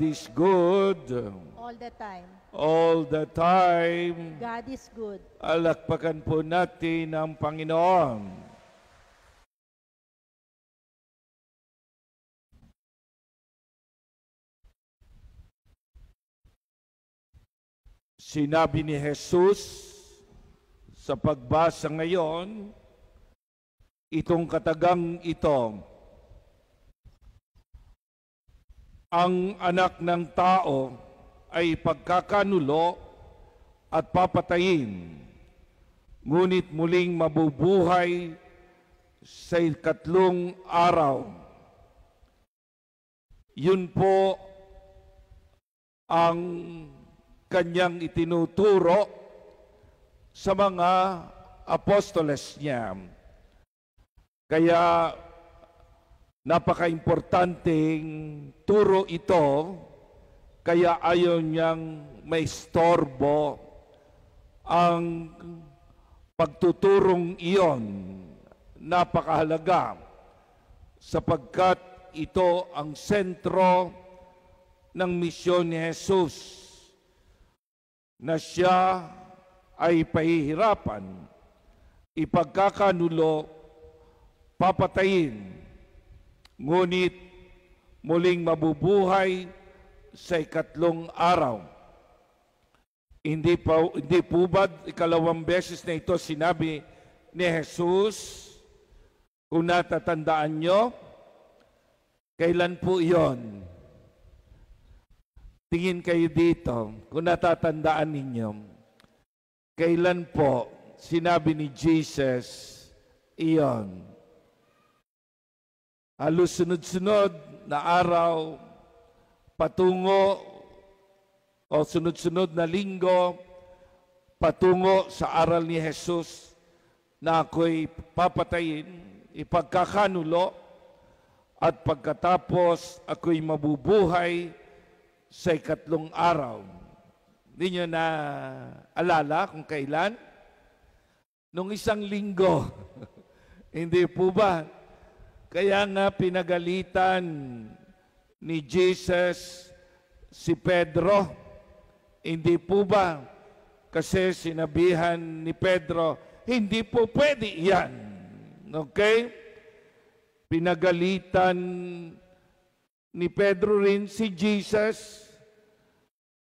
God is good. All the time. All the time. God is good. Alakpakan po natin ang Panginoon. Sinabi ni Jesus sa pagbasa ngayon, itong katagang ito, ang anak ng tao ay pagkakanulo at papatayin, ngunit muling mabubuhay sa ikatlong araw. Yun po ang kanyang itinuturo sa mga apostoles niya. Kaya napaka-importanteng turo ito, kaya ayaw niyang maistorbo ang pagtuturong iyon. Napakahalaga sapagkat ito ang sentro ng misyon ni Jesus, na siya ay pahihirapan, ipagkakanulo, papatayin, ngunit muling mabubuhay sa ikatlong araw. Hindi po ba ikalawang beses na ito sinabi ni Jesus? Kung natatandaan nyo, kailan po iyon? Tingin kayo dito, kung natatandaan ninyo, kailan po sinabi ni Jesus iyon? Halos sunod-sunod na araw, patungo o sunod-sunod na linggo, patungo sa aral ni Jesus na ako'y papatayin, ipagkakanulo, at pagkatapos ako'y mabubuhay sa ikatlong araw. Hindi nyo na alala kung kailan? Nung isang linggo. Hindi po ba? Kaya nga pinagalitan ni Jesus si Pedro. Hindi po ba? Kasi sinabihan ni Pedro, hindi po pwede yan. Okay? Pinagalitan ni Pedro rin si Jesus.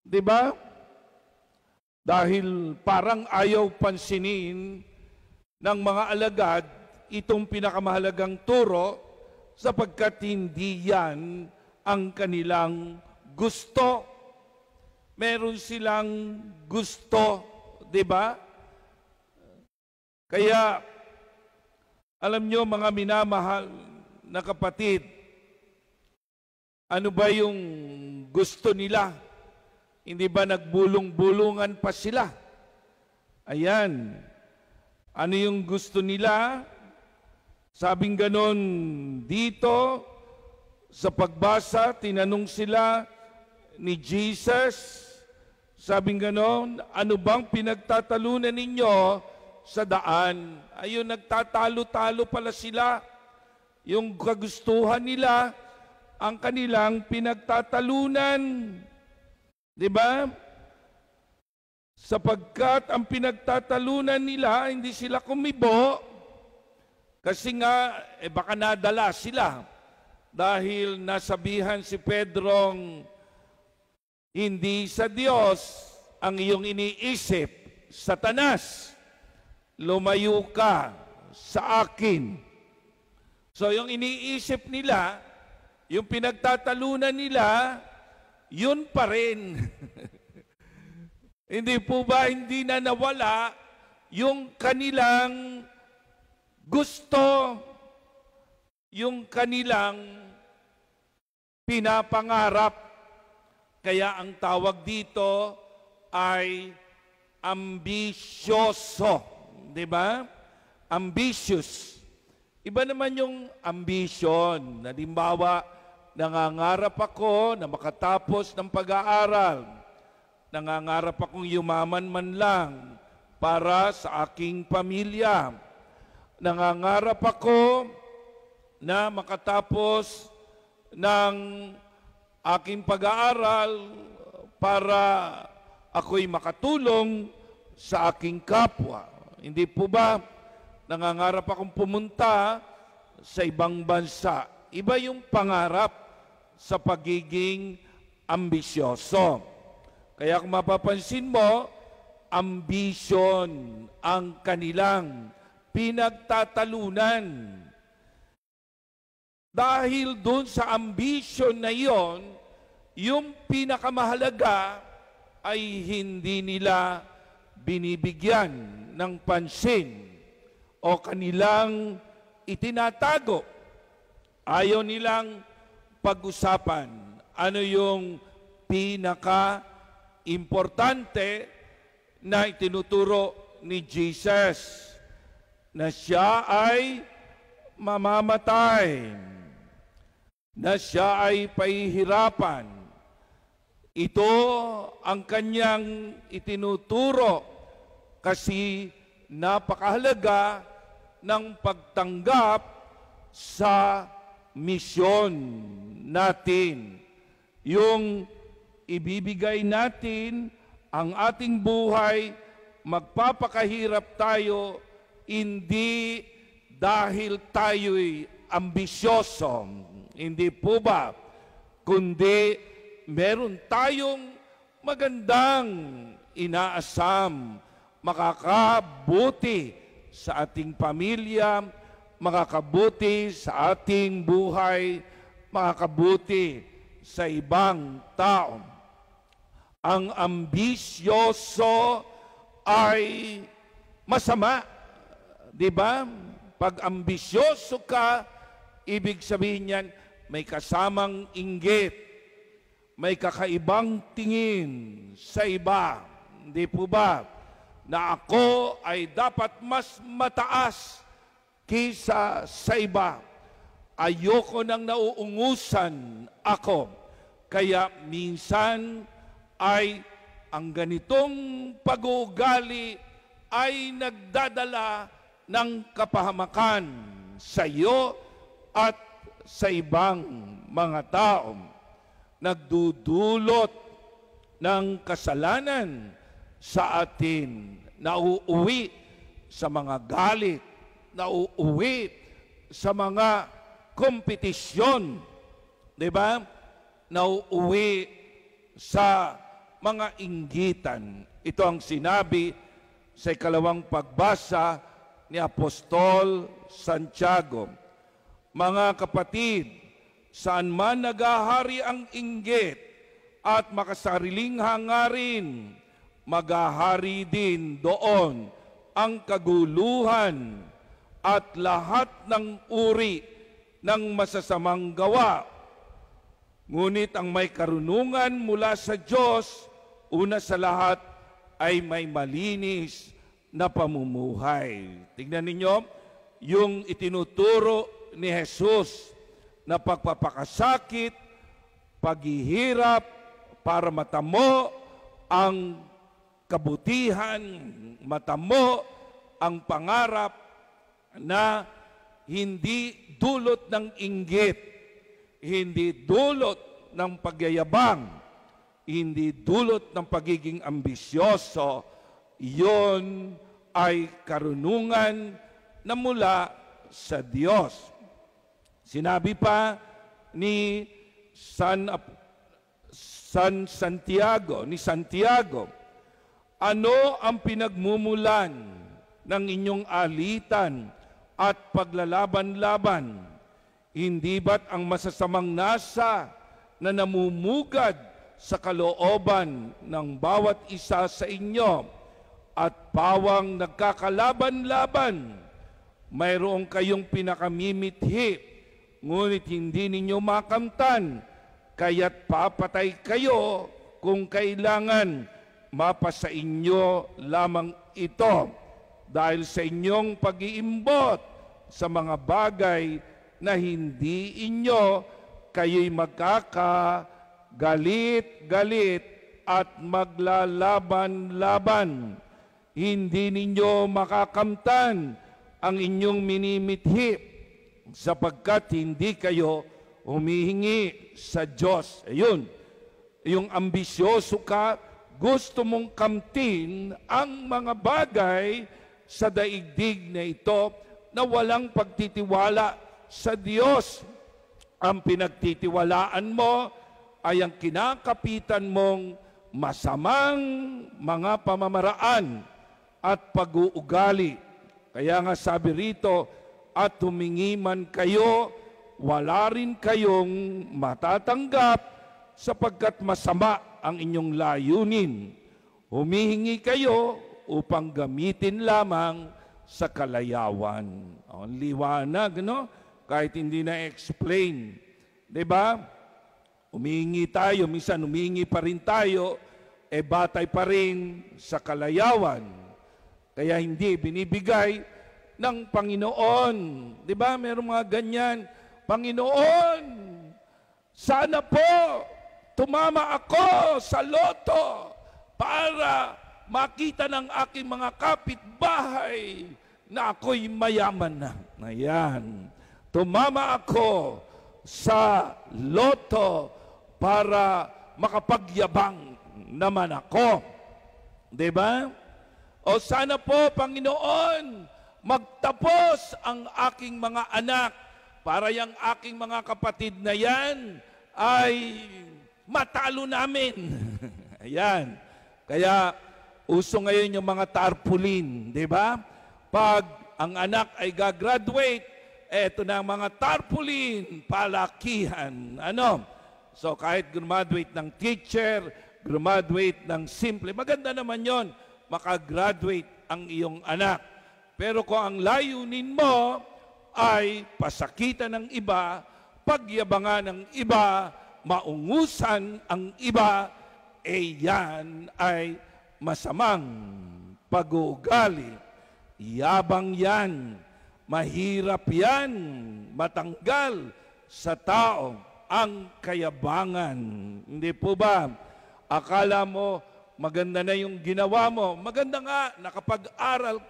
Diba? Dahil parang ayaw pansinin ng mga alagad itong pinakamahalagang turo sapagkat hindi yan ang kanilang gusto. Meron silang gusto, diba? Kaya, alam nyo mga minamahal na kapatid, ano ba yung gusto nila? Hindi ba nagbulong-bulungan pa sila? Ayan. Ano yung gusto nila? Sabing ganon dito, sa pagbasa, tinanong sila ni Jesus, sabing ganon, ano bang pinagtatalunan ninyo sa daan? Ayun, nagtatalo-talo pala sila. Yung kagustuhan nila, ang kanilang pinagtatalunan. Diba? Sapagkat ang pinagtatalunan nila, hindi sila kumibo. Kasi nga, baka nadala sila. Dahil nasabihan si Pedrong, hindi sa Diyos ang iyong iniisip, Satanas, lumayo ka sa akin. So yung iniisip nila, yung pinagtatalunan nila, yun pa rin. Hindi po ba hindi na nawala yung kanilang gusto, yung kanilang pinapangarap? Kaya ang tawag dito ay ambisyoso. Diba? Ambitious. Iba naman yung ambition. Halimbawa, nangangarap ako na makatapos ng pag-aaral. Nangangarap akong yumaman man lang para sa aking pamilya. Nangangarap ako na makatapos ng aking pag-aaral para ako'y makatulong sa aking kapwa. Hindi po ba nangangarap akong pumunta sa ibang bansa? Iba yung pangarap sa pagiging ambisyoso. Kaya kung mapapansin mo, ambisyon ang kanilang pinagtatalunan. Dahil doon sa ambisyon na iyon, yung pinakamahalaga ay hindi nila binibigyan ng pansin o kanilang itinatago. Ayaw nilang pag-usapan ano yung pinaka-importante na itinuturo ni Jesus, na siya ay mamamatay, na siya ay pahihirapan. Ito ang kanyang itinuturo kasi napakahalaga ng pagtanggap sa misyon natin. Yung ibibigay natin ang ating buhay, magpapakahirap tayo, hindi dahil tayo'y ambisyoso, hindi po ba? Kundi meron tayong magandang inaasam, makakabuti sa ating pamilya, makakabuti sa ating buhay, makakabuti sa ibang tao. Ang ambisyoso ay masama, di ba? Pag ambisyoso ka, ibig sabihin niyan, may kasamang inggit, may kakaibang tingin sa iba. Hindi po ba? Na ako ay dapat mas mataas kaysa sa iba. Ayoko nang nauungusan ako. Kaya minsan ay ang ganitong pag-uugali ay nagdadala ng kapahamakan sa iyo at sa ibang mga tao. Nagdudulot ng kasalanan sa atin, nauuwi sa mga galit, nauuwi sa mga kompetisyon, di ba? Nauuwi sa mga inggitan. Ito ang sinabi sa ikalawang pagbasa ni Apostol Santiago. Mga kapatid, saan man nagahari ang inggit at makasariling hangarin, magahari din doon ang kaguluhan at lahat ng uri ng masasamang gawa. Ngunit ang may karunungan mula sa Diyos, una sa lahat ay may malinis na pamumuhay. Tingnan ninyo, yung itinuturo ni Jesus na pagpapakasakit, paghihirap para matamo ang kabutihan, matamo ang pangarap na hindi dulot ng inggit, hindi dulot ng pagyayabang, hindi dulot ng pagiging ambisyoso. Iyon ay karunungan na mula sa Diyos. Sinabi pa ni Santiago, ano ang pinagmumulan ng inyong alitan at paglalaban-laban? Hindi ba't ang masasamang nasa na namumugad sa kalooban ng bawat isa sa inyo at pawang nagkakalaban-laban? Mayroon kayong pinakamimithi, ngunit hindi ninyo makamtan, kaya't papatay kayo kung kailangan. Mapasa inyo lamang ito dahil sa inyong pag-iimbot sa mga bagay na hindi inyo, kayo'y magkakagalit-galit at maglalaban-laban. Hindi ninyo makakamtan ang inyong minimithi sapagkat hindi kayo humihingi sa Diyos. Ayun, yung ambisyoso ka, gusto mong kamtin ang mga bagay sa daigdig na ito na walang pagtitiwala sa Diyos. Ang pinagtitiwalaan mo ay ang kinakapitan mong masamang mga pamamaraan at pag-uugali. Kaya nga sabi rito, at humingi man kayo, wala rin kayong matatanggap sapagkat masama ang inyong layunin. Humihingi kayo upang gamitin lamang sa kalayawan. Ang liwanag, no? Kahit hindi na-explain. Diba? Humihingi tayo, minsan humihingi pa rin tayo, batay pa rin sa kalayawan. Kaya hindi binibigay ng Panginoon. Diba? Merong mga ganyan. Panginoon, sana po tumama ako sa loto para makita ng aking mga kapitbahay na ako'y mayaman na. Ayan. Tumama ako sa loto para makapagyabang naman ako. Diba? O sana po, Panginoon, magtapos ang aking mga anak para yung aking mga kapatid na yan ay matalo namin. Ayan. Kaya uso ngayon yung mga tarpaulin, di ba? Pag ang anak ay gagraduate, eto na ang mga tarpaulin, palakihan. Ano? So kahit graduate ng teacher, graduate ng simple, maganda naman yon, makagraduate ang iyong anak. Pero kung ang layunin mo ay pasakitan ng iba, pagyabangan ng iba, maungusan ang iba, yan ay masamang pag-uugali. Yabang yan, mahirap yan, matanggal sa tao ang kayabangan. Hindi po ba? Akala mo maganda na yung ginawa mo. Maganda nga, napag-aral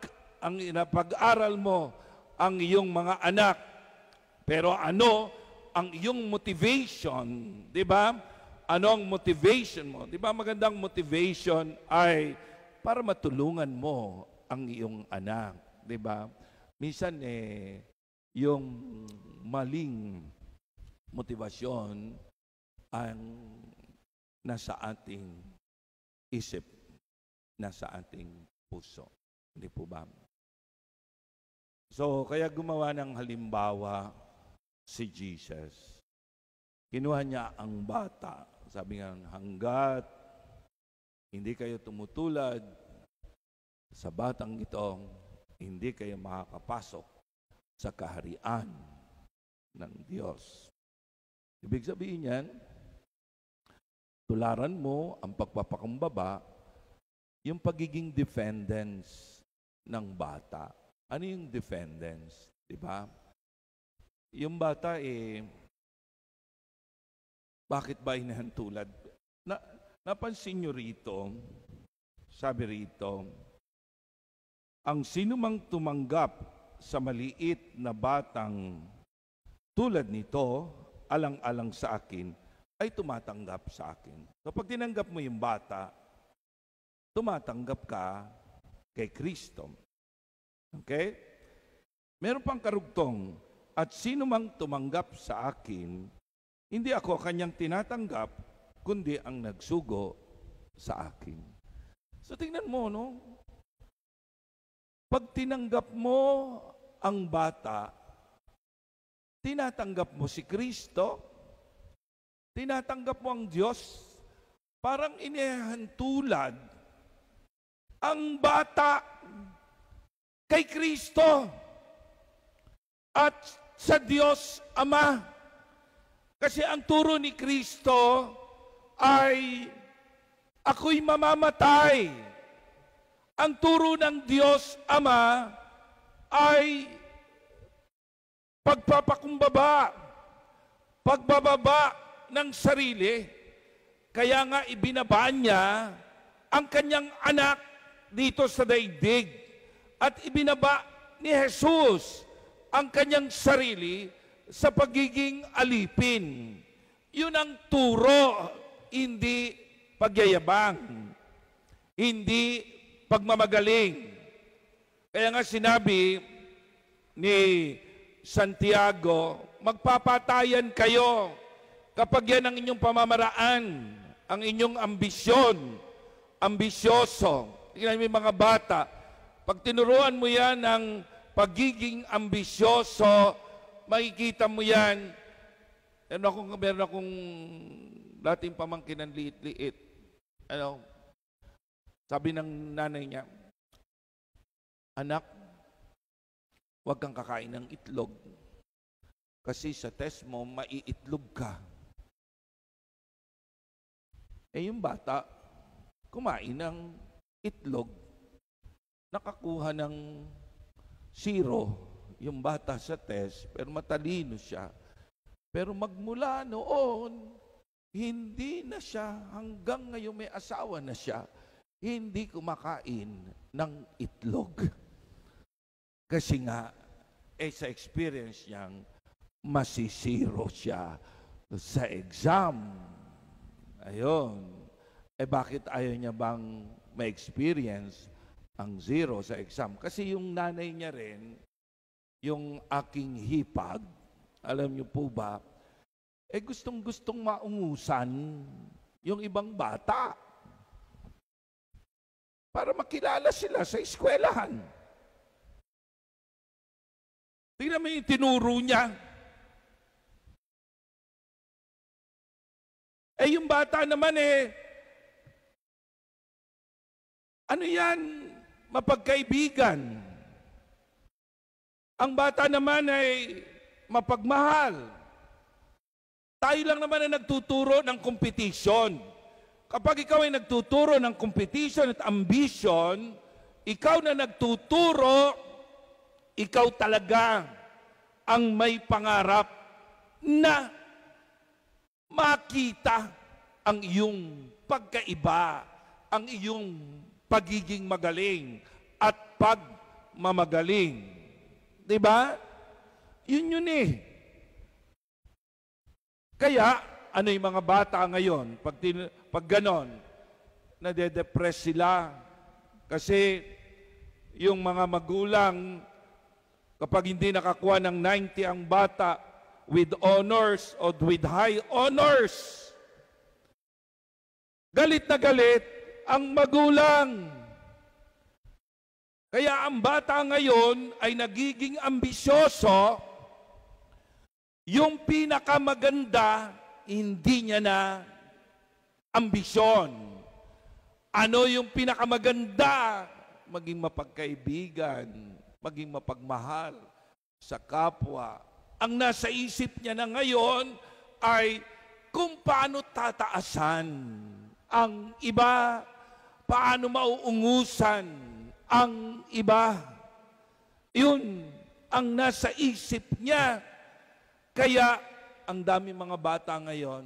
mo ang iyong mga anak. Pero ano ang iyong motivation? Di ba? Ano ang motivation mo? Di ba magandang motivation ay para matulungan mo ang iyong anak. Di ba? Minsan yung maling motivasyon ang nasa ating isip, nasa ating puso. Hindi po ba? So, kaya gumawa ng halimbawa si Jesus. Kinuha niya ang bata. Sabi nga, hanggat hindi kayo tumutulad sa batang ito, hindi kayo makakapasok sa kaharian ng Diyos. Ibig sabihin yan, tularan mo ang pagpapakumbaba, yung pagiging defendants ng bata. Ano yung defendants? Diba? Yung bata bakit ba inahantulad? Napansin nyo rito, sabi rito, ang sinumang tumanggap sa maliit na batang tulad nito, alang-alang sa akin, ay tumatanggap sa akin. So pag tinanggap mo yung bata, tumatanggap ka kay Kristo. Okay? Meron pang karugtong, at sino mang tumanggap sa akin, hindi ako kanyang tinatanggap, kundi ang nagsugo sa akin. So tingnan mo, no? Pag tinanggap mo ang bata, tinatanggap mo si Kristo, tinatanggap mo ang Diyos, parang inihantulad ang bata kay Kristo at sa Diyos Ama. Kasi ang turo ni Kristo ay ako'y mamamatay. Ang turo ng Diyos Ama ay pagpapakumbaba, pagbababa ng sarili. Kaya nga ibinaba niya ang kanyang anak dito sa daigdig. At ibinaba ni Jesus ang kanyang sarili sa pagiging alipin. Yun ang turo, hindi pagyayabang, hindi pagmamagaling. Kaya nga sinabi ni Santiago, magpapatayan kayo kapag yan ang inyong pamamaraan, ang inyong ambisyon, ambisyoso. Tingnan mo yung mga bata, pag tinuruan mo yan ng pagiging ambisyoso, makikita mo yan. Meron akong dating pamangkin ng liit-liit. Sabi ng nanay niya, anak, huwag kang kakain ng itlog. Kasi sa test mo, maiitlog ka. Yung bata, kumain ng itlog, nakakuha ng 0 yung bata sa test, pero matalino siya. Pero magmula noon, hindi na siya, hanggang ngayon may asawa na siya, hindi kumakain ng itlog. Kasi nga, sa experience niyang, masisiro siya sa exam. Ayun. Bakit ayaw niya bang ma-experience ang 0 sa exam? Kasi yung nanay niya rin, yung aking hipag, alam niyo po ba, gustong-gustong maungusan yung ibang bata para makilala sila sa eskwelahan. Tingnan mo yung tinuro niya. Yung bata naman ano yan? Mapagkaibigan. Ang bata naman ay mapagmahal. Tayo lang naman ang nagtuturo ng competition. Kapag ikaw ay nagtuturo ng competition at ambition, ikaw na nagtuturo, ikaw talaga ang may pangarap na makita ang iyong pagkaiba, ang iyong pagiging magaling at pagmamagaling. Diba? Yun Kaya, ano yung mga bata ngayon? Pag ganon, nade-depress sila. Kasi, yung mga magulang, kapag hindi nakakuha ng 90 ang bata, with honors or with high honors, galit na galit ang magulang. Kaya ang bata ngayon ay nagiging ambisyoso, yung pinakamaganda, hindi niya na ambisyon. Ano yung pinakamaganda? Maging mapagkaibigan, maging mapagmahal sa kapwa. Ang nasa isip niya na ngayon ay kung paano tataasan ang iba, paano mauungusan ang iba. Yun ang nasa isip niya. Kaya ang dami mga bata ngayon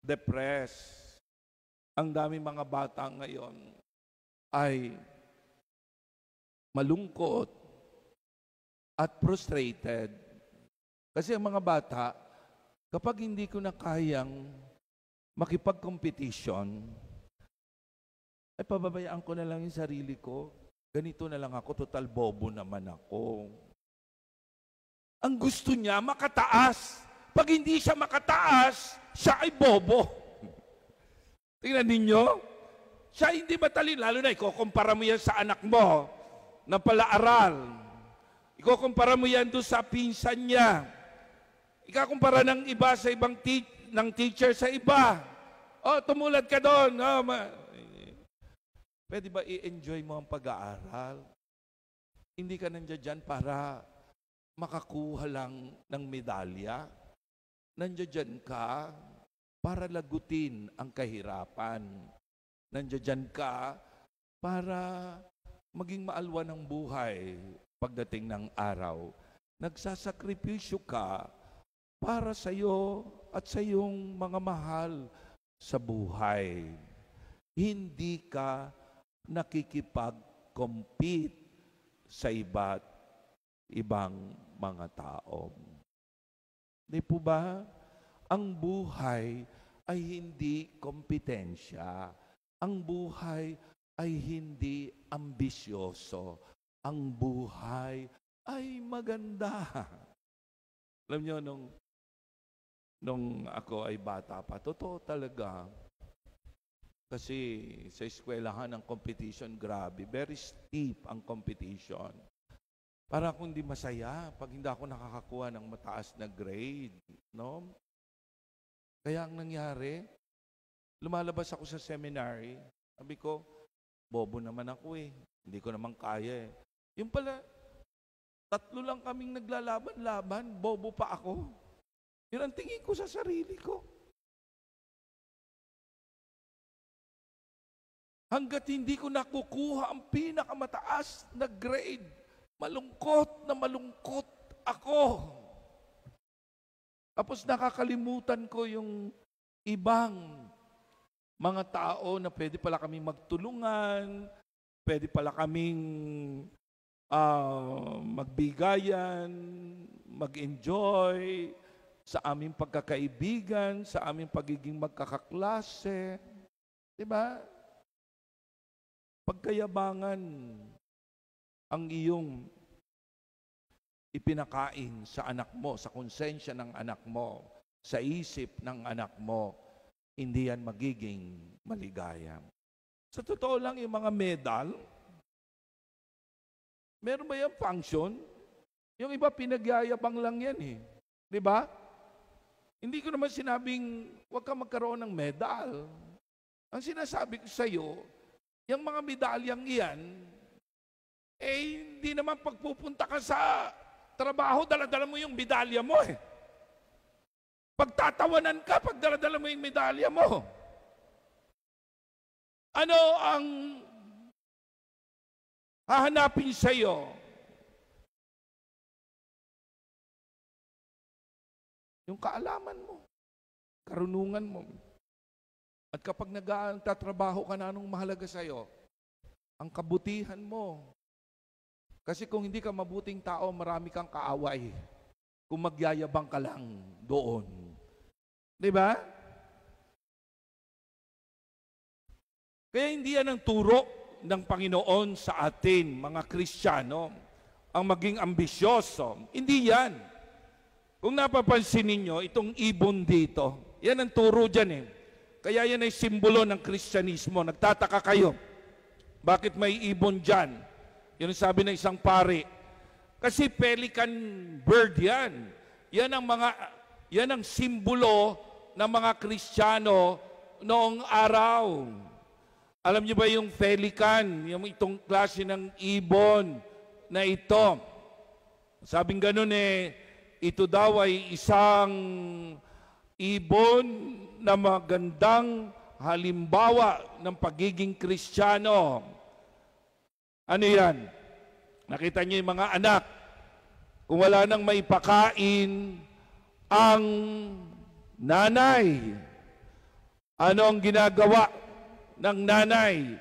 depressed. Ang dami mga bata ngayon ay malungkot at frustrated. Kasi ang mga bata, kapag hindi ko na kayang makipag-competition, ay pababayaan ko na lang yung sarili ko. Ganito na lang ako, total bobo naman ako. Ang gusto niya, makataas. Pag hindi siya makataas, siya ay bobo. Tingnan ninyo, siya hindi matalino. Lalo na, ikukumpara mo yan sa anak mo na pala-aral. Ikukumpara mo yan doon sa pinsan niya. Ikakumpara ng iba sa ibang teacher sa iba. Tumulad ka doon. Pwede ba i-enjoy mo ang pag-aaral? Hindi ka nandiyan dyan para makakuha lang ng medalya. Nandiyan ka para lagutin ang kahirapan. Nandiyan ka para maging maalwan ng buhay pagdating ng araw. Nagsasakripisyo ka para sa iyo at sa iyong mga mahal sa buhay. Hindi ka nakikipag-compete sa iba't ibang mga tao. Di po ba? Ang buhay ay hindi kompetensya. Ang buhay ay hindi ambisyoso. Ang buhay ay maganda. Alam niyo, nung ako ay bata pa, totoo talaga. Kasi sa eskwelahan ng competition, grabe, very steep ang competition. Para akong hindi masaya pag hindi ako nakakakuha ng mataas na grade, no? Kaya ang nangyari, lumalabas ako sa seminary, sabi ko, bobo naman ako eh, hindi ko naman kaya eh. Yung pala, 3 lang kaming naglalaban-laban, bobo pa ako. Yun ang tingin ko sa sarili ko. Hanggat hindi ko nakukuha ang pinakamataas na grade, malungkot ako. Tapos nakakalimutan ko yung ibang mga tao na pwede pala kaming magtulungan, pwede pala kaming magbigayan, mag-enjoy sa aming pagkakaibigan, sa aming pagiging magkakaklase. Diba? Pagkayabangan ang iyong ipinakain sa anak mo, sa konsensya ng anak mo, sa isip ng anak mo, hindi yan magiging maligaya. Sa totoo lang, yung mga medal, meron ba yung function? Yung iba pinagyayabang lang yan eh. Di ba? Hindi ko naman sinabing huwag ka magkaroon ng medal. Ang sinasabi ko sa iyo, yung mga medalyang iyan, hindi naman pagpupunta ka sa trabaho, dala-dala mo yung medalya mo eh. Pagtatawanan ka, pag dala-dala mo yung medalya mo. Ano ang hahanapin sa iyo? Yung kaalaman mo, karunungan mo. At kapag nagtatrabaho ka na, anong mahalaga sa iyo? Ang kabutihan mo. Kasi kung hindi ka mabuting tao, marami kang kaaway. Kung magyayabang ka lang doon. Di ba? Kaya hindi yan ang turo ng Panginoon sa atin, mga Kristiyano, ang maging ambisyoso. Hindi yan. Kung napapansin ninyo, itong ibon dito, yan ang turo dyan eh. Kaya yan ay simbolo ng Kristyanismo. Nagtataka kayo, bakit may ibon dyan? Yun ang sabi ng isang pari. Kasi pelican bird yan. Yan ang simbolo ng mga Kristiyano noong araw. Alam niyo ba yung pelican, yung itong klase ng ibon na ito? Sabing ganun eh, ito daw ay isang ibon na magandang halimbawa ng pagiging Kristiyano. Ano yan? Nakita niyo yung mga anak. Kung wala nang maipakain ang nanay, ano ang ginagawa ng nanay?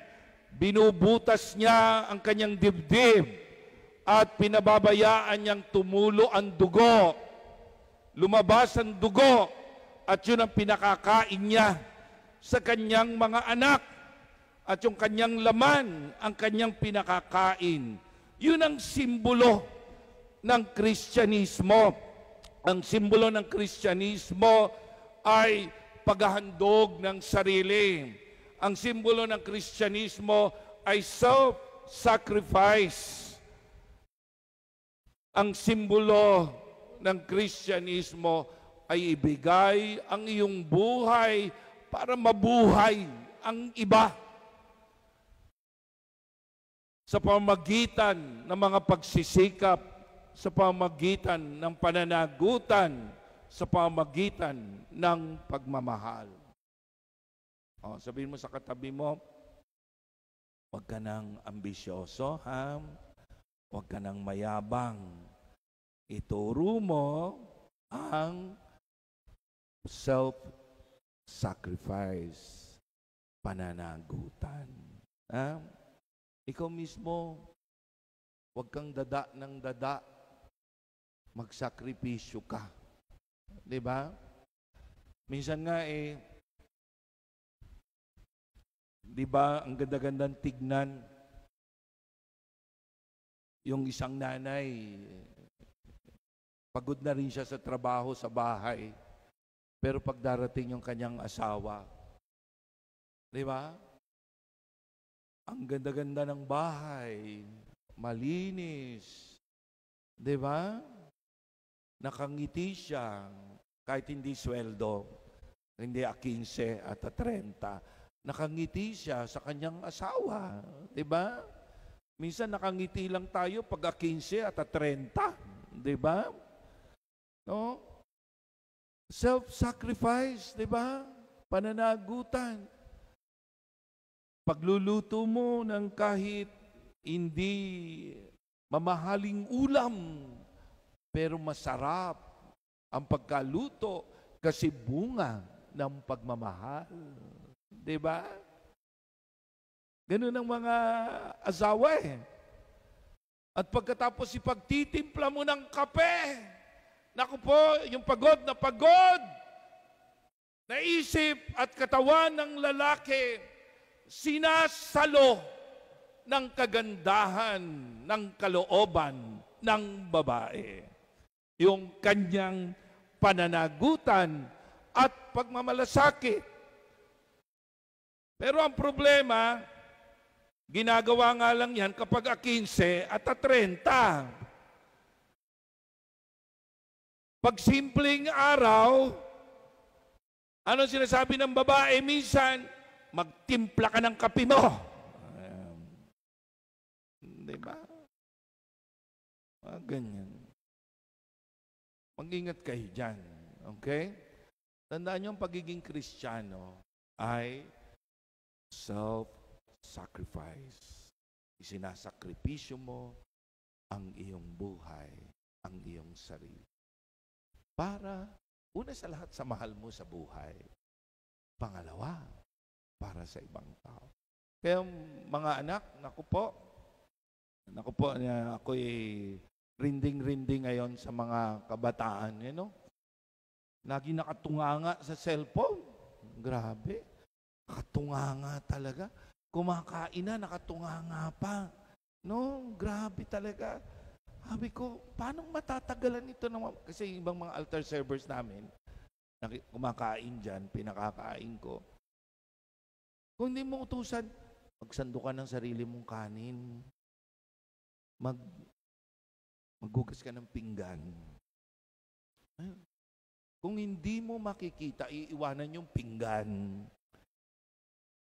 Binubutas niya ang kanyang dibdib at pinababayaan niyang tumulo ang dugo. Lumabas ang dugo at yun ang pinakakain niya sa kanyang mga anak. At yung kanyang laman, ang kanyang pinakakain. Yun ang simbolo ng Kristyanismo. Ang simbolo ng Kristyanismo ay paghahandog ng sarili. Ang simbolo ng Kristyanismo ay self-sacrifice. Ang simbolo ng Kristyanismo ay ibigay ang iyong buhay para mabuhay ang iba. Sa pamamagitan ng mga pagsisikap, sa pamamagitan ng pananagutan, sa pamamagitan ng pagmamahal. Sabihin mo sa katabi mo, huwag ka nang ambisyoso, ha? Huwag ka nang mayabang. Ituro mo ang self-sacrifice, pananagutan. Ha? Ikaw mismo, huwag kang dada ng dada. Magsakripisyo ka. Di ba? Minsan nga di ba, ang ganda-gandang tignan yung isang nanay, pagod na rin siya sa trabaho sa bahay. Pero pag darating yung kanyang asawa, di ba? Ang ganda-ganda ng bahay, malinis, di ba? Nakangiti siya, kahit hindi sweldo, hindi 15 at 30, nakangiti siya sa kanyang asawa, di ba? Minsan nakangiti lang tayo pag 15 at 30, di ba? No? Self-sacrifice, di ba? Pananagutan. Pagluluto mo ng kahit hindi mamahaling ulam, pero masarap ang pagkaluto kasi bunga ng pagmamahal. Di ba? Ganun ang mga asawa At pagkatapos ipagtitimpla mo ng kape, naku po, yung pagod na isip at katawan ng lalaki, sinasalo ng kagandahan ng kalooban ng babae. Yung kanyang pananagutan at pagmamalasakit. Pero ang problema, ginagawa nga lang yan kapag 15 at 30. Pag simpleng araw, ano sinasabi ng babae? Minsan, magtimpla ka ng kape mo. Diba? Ganyan. Mag-ingat kayo dyan. Okay? Tandaan nyo, ang pagiging Kristiyano ay self-sacrifice. Isinasakripisyo mo ang iyong buhay, ang iyong sarili. Para, una sa lahat, sa mahal mo sa buhay. Pangalawa, para sa ibang tao. Kaya mga anak, naku po, ako'y rinding-rinding ngayon sa mga kabataan. Lagi nakatunganga sa cellphone. Grabe. Nakatunganga talaga. Kumakain na, nakatunganga pa. No, grabe talaga. Sabi ko, paano matatagalan ito? Kasi ibang mga altar servers namin, kumakain dyan, pinakakain ko. Kung hindi mo utusan, magsando ka ng sarili mong kanin. Maghugas ka ng pinggan. Kung hindi mo makikita, iiwanan yung pinggan.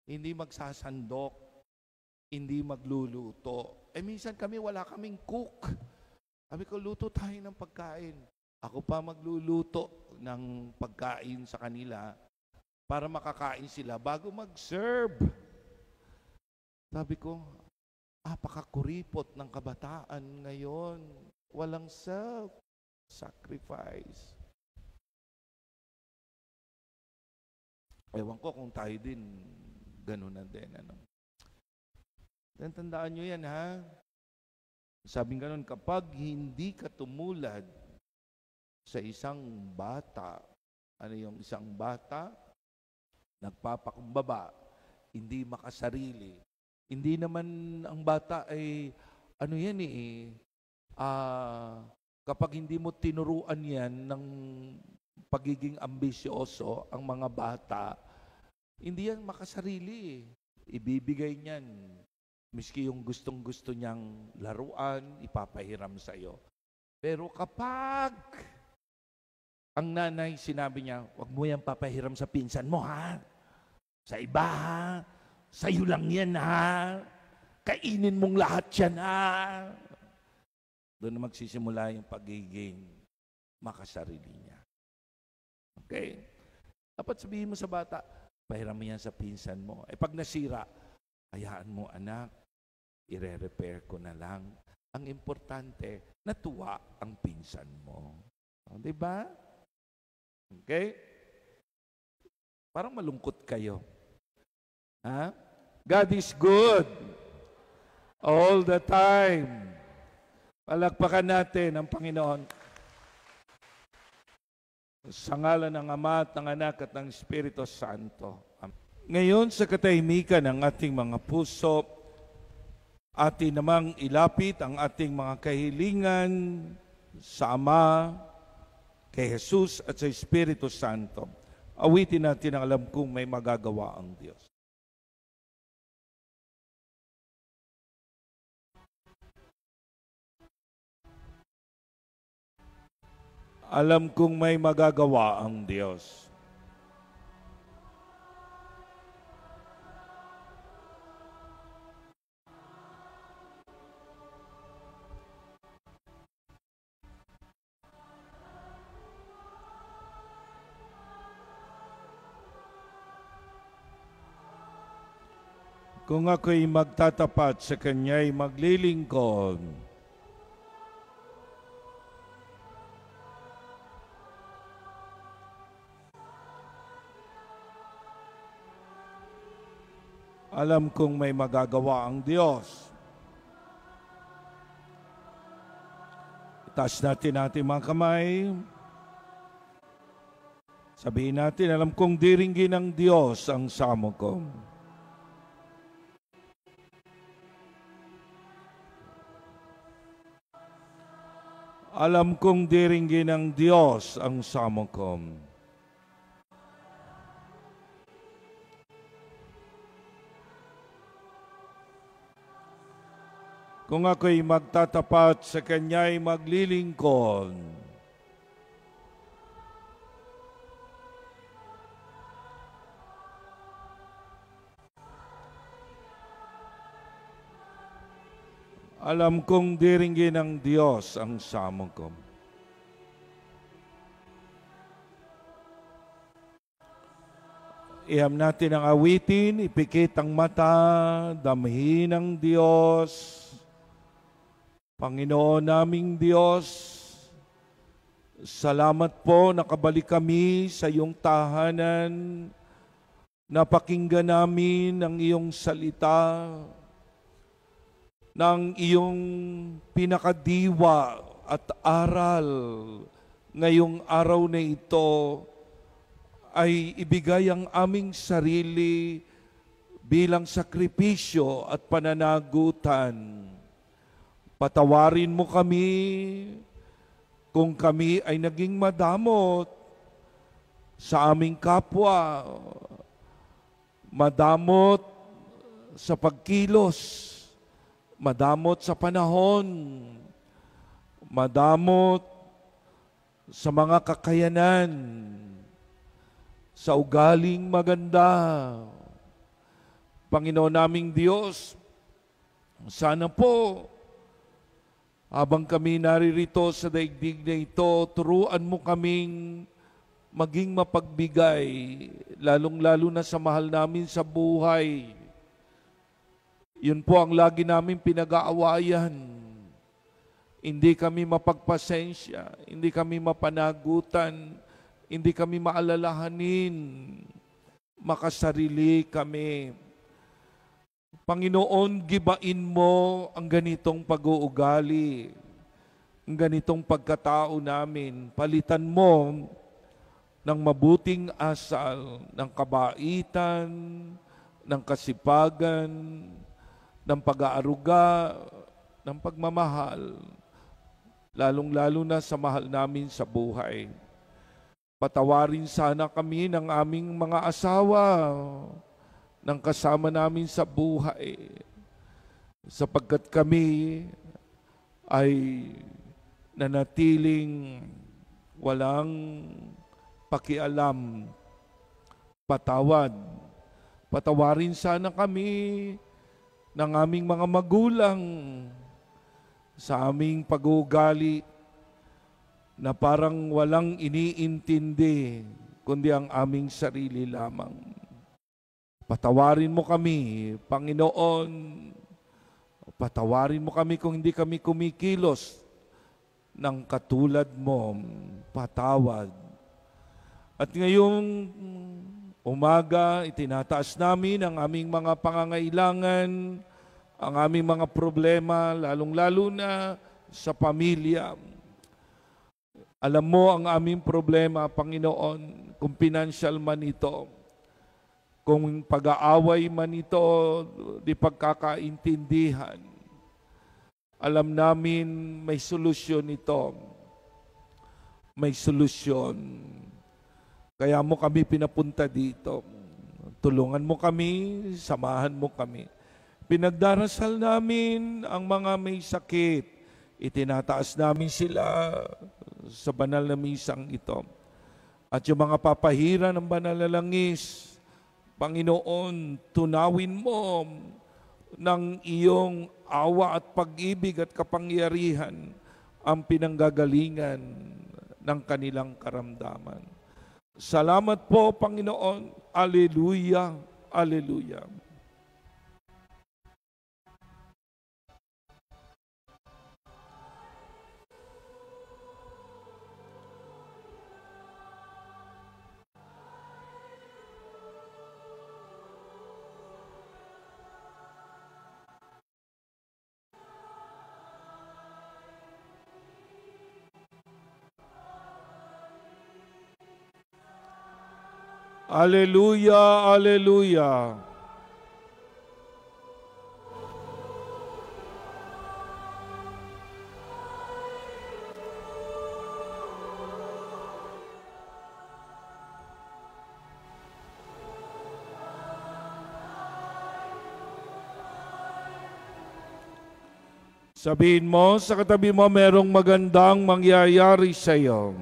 Hindi magsasandok. Hindi magluluto. Minsan kami, wala kaming cook. Sabi ko, luto tayo ng pagkain. Ako pa magluluto ng pagkain sa kanila para makakain sila bago mag-serve. Sabi ko, apakakuripot ng kabataan ngayon. Walang self-sacrifice. Ewan ko kung tayo din ganun na din. Tandaan nyo yan, ha? Sabing ganun, kapag hindi ka tumulad sa isang bata, yung isang bata, nagpapakumbaba, hindi makasarili. Hindi naman ang bata ay, kapag hindi mo tinuruan yan ng pagiging ambisyoso ang mga bata, hindi yan makasarili. Ibibigay niyan. Miski yung gustong-gusto niyang laruan, ipapahiram sa iyo. Pero kapag ang nanay sinabi niya, wag mo yan papahiram sa pinsan mo, ha? Sa iba, ha? Sa'yo lang yan, ha? Kainin mong lahat yan, ha? Doon na magsisimula yung pagiging makasarili niya. Okay? Dapat sabihin mo sa bata, pahiram mo yan sa pinsan mo. Pag nasira, hayaan mo, anak, ire-repair ko na lang. Ang importante, natuwa ang pinsan mo. Diba? Okay? Parang malungkot kayo. Ha? God is good. All the time. Palakpakan natin ang Panginoon. Sa ngalan ng Ama at ng Anak at ng Espiritu Santo. Amen. Ngayon sa katahimikan ng ating mga puso, atin namang ilapit ang ating mga kahilingan sa Ama, kay Jesus at sa Espiritu Santo. Awitin natin ang alam kong may magagawa ang Diyos. Alam kong may magagawa ang Diyos. Kung ako'y magtatapat sa Kanya'y maglilingkod, alam kong may magagawa ang Diyos. Itaas natin ating mga kamay. Sabihin natin, alam kong diringgin ng Diyos ang samo ko. Alam kong diringgin ng Diyos ang samo ko. Kung ako'y magtatapat sa Kanya'y maglilingkod, alam kong diringgin ng Diyos ang samo ko. Iham natin ang awitin, ipikit ang mata, damhin ang Diyos. Panginoon naming Diyos, salamat po nakabalik kami sa iyong tahanan. Napakinggan namin ang iyong salita, ng iyong pinakadiwa at aral ngayong araw na ito ay ibigay ang aming sarili bilang sakripisyo at pananagutan. Patawarin mo kami kung kami ay naging madamot sa aming kapwa, madamot sa pagkilos, madamot sa panahon, madamot sa mga kakayanan, sa ugaling maganda. Panginoon naming Diyos, sana po, habang kami naririto sa daigdig na ito, turuan mo kaming maging mapagbigay, lalong-lalo na sa mahal namin sa buhay. Yun po ang lagi namin pinag-aawayan. Hindi kami mapagpasensya, hindi kami mapanagutan, hindi kami maalalahanin, makasarili kami. Panginoon, gibain mo ang ganitong pag-uugali, ang ganitong pagkatao namin. Palitan mo ng mabuting asal, ng kabaitan, ng kasipagan, ng pag-aaruga, ng pagmamahal, lalong-lalo na sa mahal namin sa buhay. Patawarin sana kami ng aming mga asawa, ng kasama namin sa buhay, sapagkat kami ay nanatiling walang pakialam. Patawad. Patawarin sana kami ng aming mga magulang sa aming pag-uugali na parang walang iniintindi kundi ang aming sarili lamang. Patawarin mo kami, Panginoon. Patawarin mo kami kung hindi kami kumikilos ng katulad mo. Patawad. At ngayong umaga, itinataas namin ang aming mga pangangailangan, ang aming mga problema, lalong-lalo na sa pamilya. Alam mo ang aming problema, Panginoon, kung financial man ito, kung pag-aaway man ito, di pagkakaintindihan. Alam namin may solusyon ito. May solusyon. Kaya mo kami pinapunta dito. Tulungan mo kami, samahan mo kami. Pinagdarasal namin ang mga may sakit. Itinataas namin sila sa banal na misang ito. At yung mga papahira ng banal na langis, Panginoon, tunawin mo ng iyong awa at pag-ibig at kapangyarihan ang pinanggagalingan ng kanilang karamdaman. Salamat po, Panginoon. Alleluia, alleluia. Alleluia, alleluia. Sabihin mo sa katabi mo, merong magandang mangyayari sa iyo.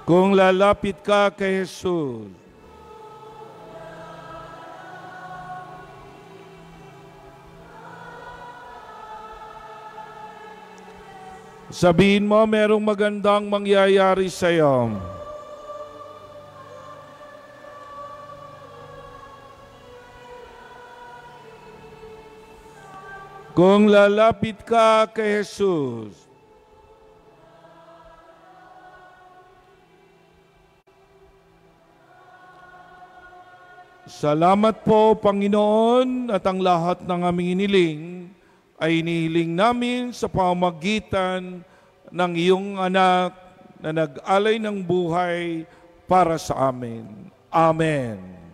Kung lalapit ka kay Jesus, sabihin mo, merong magandang mangyayari sa iyo. Kung lalapit ka kay Jesus, salamat po, Panginoon, at ang lahat ng aming iniling ay inihiling namin sa pamamagitan ng iyong anak na nag-alay ng buhay para sa amin. Amen.